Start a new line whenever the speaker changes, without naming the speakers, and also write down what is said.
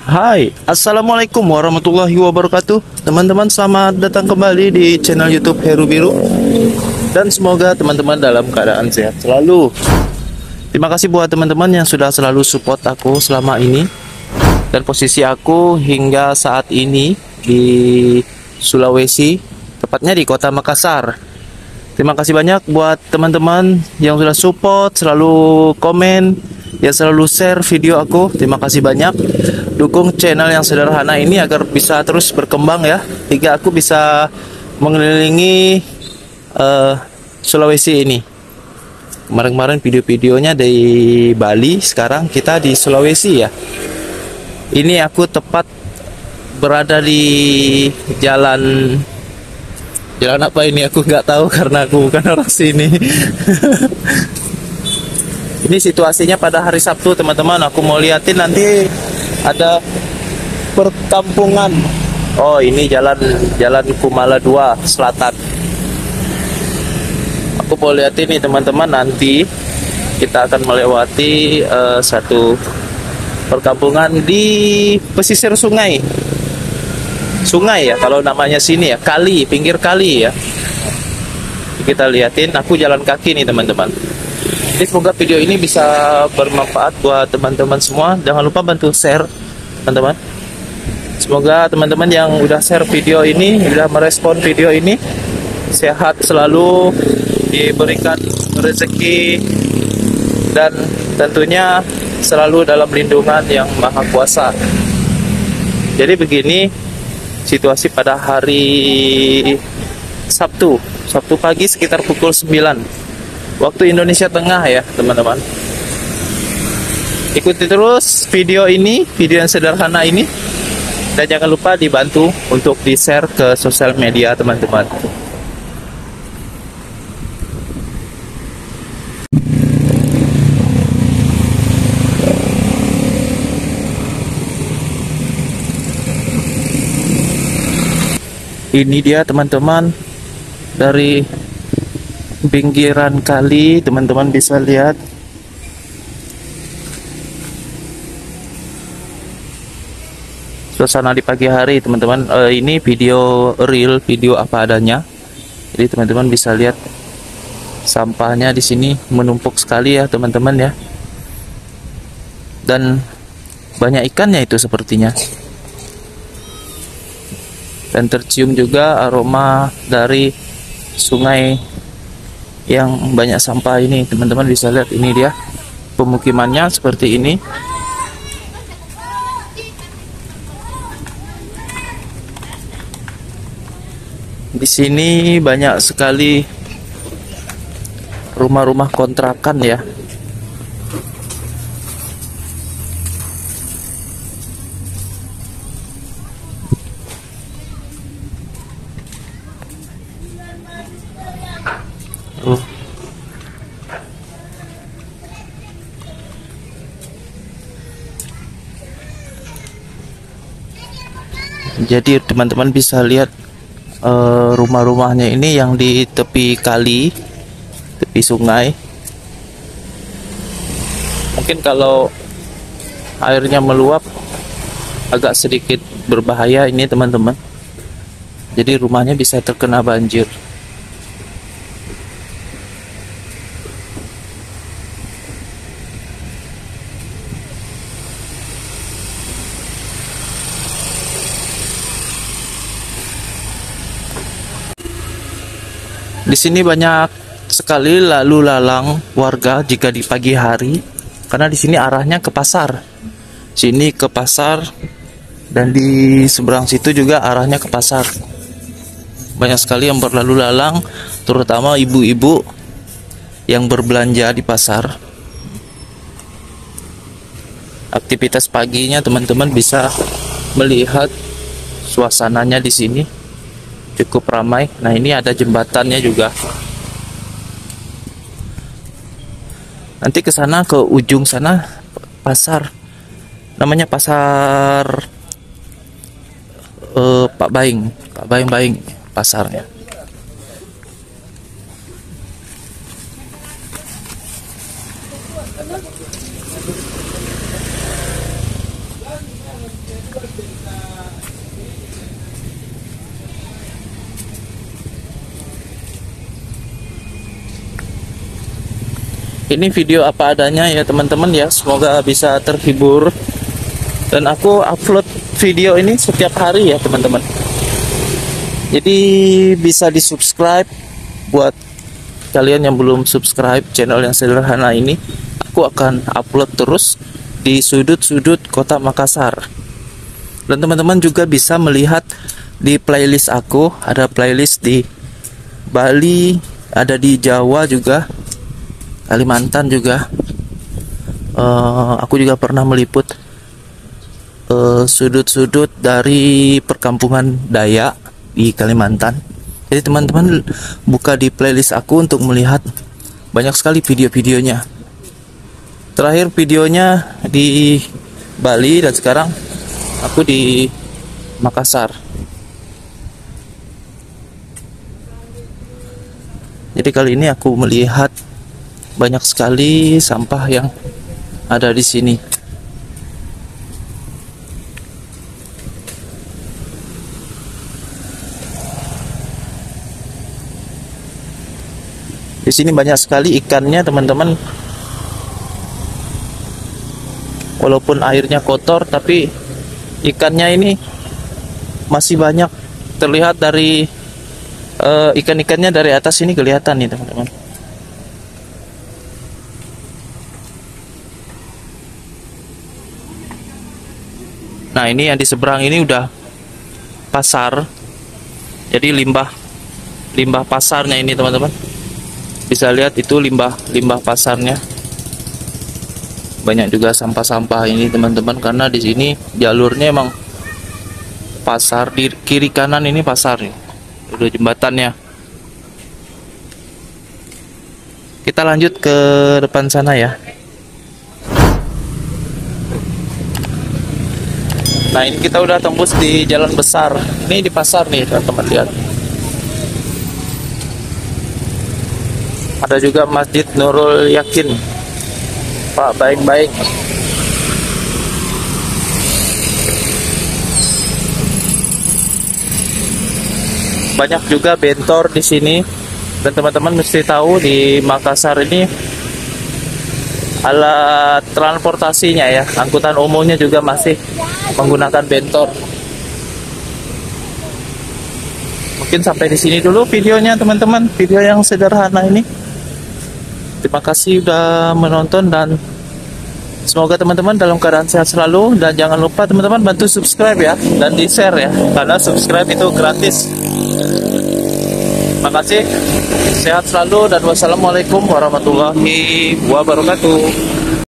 Hai, Assalamualaikum warahmatullahi wabarakatuh. Teman-teman, selamat datang kembali di channel YouTube Heru Biru. Dan semoga teman-teman dalam keadaan sehat selalu. Terima kasih buat teman-teman yang sudah selalu support aku selama ini. Dan posisi aku hingga saat ini di Sulawesi, tepatnya di kota Makassar. Terima kasih banyak buat teman-teman yang sudah support, selalu komen, yang selalu share video aku. Terima kasih banyak. Dukung channel yang sederhana ini agar bisa terus berkembang ya, hingga aku bisa mengelilingi Sulawesi ini. Kemarin-kemarin video-videonya dari Bali, sekarang kita di Sulawesi ya. Ini aku tepat berada di jalan apa ini, aku nggak tahu karena aku bukan orang sini. Ini situasinya pada hari Sabtu teman-teman. Aku mau liatin nanti ada perkampungan. Oh, ini jalan Kumala 2 Selatan. Aku mau liatin nih teman-teman, nanti kita akan melewati satu perkampungan di pesisir sungai ya, kalau namanya sini ya, kali, pinggir kali ya. Kita liatin, aku jalan kaki nih teman-teman. Jadi semoga video ini bisa bermanfaat buat teman-teman semua. Jangan lupa bantu share teman-teman. Semoga teman-teman yang udah share video ini, udah merespon video ini, sehat selalu, diberikan rezeki, dan tentunya selalu dalam lindungan yang maha kuasa. Jadi begini situasi pada hari Sabtu pagi sekitar pukul 9 waktu Indonesia Tengah ya teman-teman. Ikuti terus video ini, video yang sederhana ini, dan jangan lupa dibantu untuk di-share ke sosial media teman-teman. Ini dia teman-teman, dari pinggiran kali teman-teman bisa lihat. Suasana di pagi hari teman-teman. Ini video real, video apa adanya. Jadi teman-teman bisa lihat sampahnya di sini menumpuk sekali ya teman-teman ya. Dan banyak ikannya itu sepertinya. Dan tercium juga aroma dari sungai yang banyak sampah ini. Teman-teman bisa lihat, ini dia pemukimannya seperti ini. Di sini banyak sekali rumah-rumah kontrakan ya. Jadi teman-teman bisa lihat rumah-rumahnya ini yang di tepi kali, tepi sungai. Mungkin kalau airnya meluap agak sedikit berbahaya ini teman-teman. Jadi rumahnya bisa terkena banjir. Di sini banyak sekali lalu lalang warga jika di pagi hari, karena di sini arahnya ke pasar. Sini ke pasar, dan di seberang situ juga arahnya ke pasar. Banyak sekali yang berlalu lalang, terutama ibu-ibu yang berbelanja di pasar. Aktivitas paginya teman-teman bisa melihat suasananya di sini. Cukup ramai. Nah, ini ada jembatannya juga. Nanti ke sana, ke ujung sana pasar. Namanya pasar Pak Baing pasarnya. Ini video apa adanya ya teman-teman ya. Semoga bisa terhibur. Dan aku upload video ini setiap hari ya teman-teman. Jadi bisa di-subscribe buat kalian yang belum subscribe channel yang sederhana ini. Aku akan upload terus di sudut-sudut kota Makassar. Dan teman-teman juga bisa melihat di playlist aku, ada playlist di Bali, ada di Jawa juga, Kalimantan juga. Aku juga pernah meliput sudut-sudut dari perkampungan Dayak di Kalimantan. Jadi teman-teman buka di playlist aku untuk melihat banyak sekali video-videonya. Terakhir videonya di Bali dan sekarang aku di Makassar. Jadi kali ini aku melihat banyak sekali sampah yang ada di sini. Di sini banyak sekali ikannya teman-teman. Walaupun airnya kotor, tapi ikannya ini masih banyak. Terlihat dari ikan-ikannya dari atas ini kelihatan nih teman-teman. Nah ini yang di seberang ini udah pasar. Jadi limbah pasarnya ini teman-teman. Bisa lihat itu limbah pasarnya. Banyak juga sampah-sampah ini teman-teman, karena di sini jalurnya emang pasar. Di kiri kanan ini pasar nih. Udah jembatannya. Kita lanjut ke depan sana ya. Nah ini kita udah tembus di jalan besar. Ini di pasar nih teman-teman, lihat. Ada juga Masjid Nurul Yakin. Pak baik-baik. Banyak juga bentor di sini. Dan teman-teman mesti tahu di Makassar ini alat transportasinya ya, angkutan umumnya juga masih menggunakan bentor. Mungkin sampai di sini dulu videonya teman-teman, video yang sederhana ini. Terima kasih sudah menonton dan semoga teman-teman dalam keadaan sehat selalu. Dan jangan lupa teman-teman bantu subscribe ya, dan di share ya, karena subscribe itu gratis. Terima kasih, sehat selalu dan wassalamualaikum warahmatullahi wabarakatuh.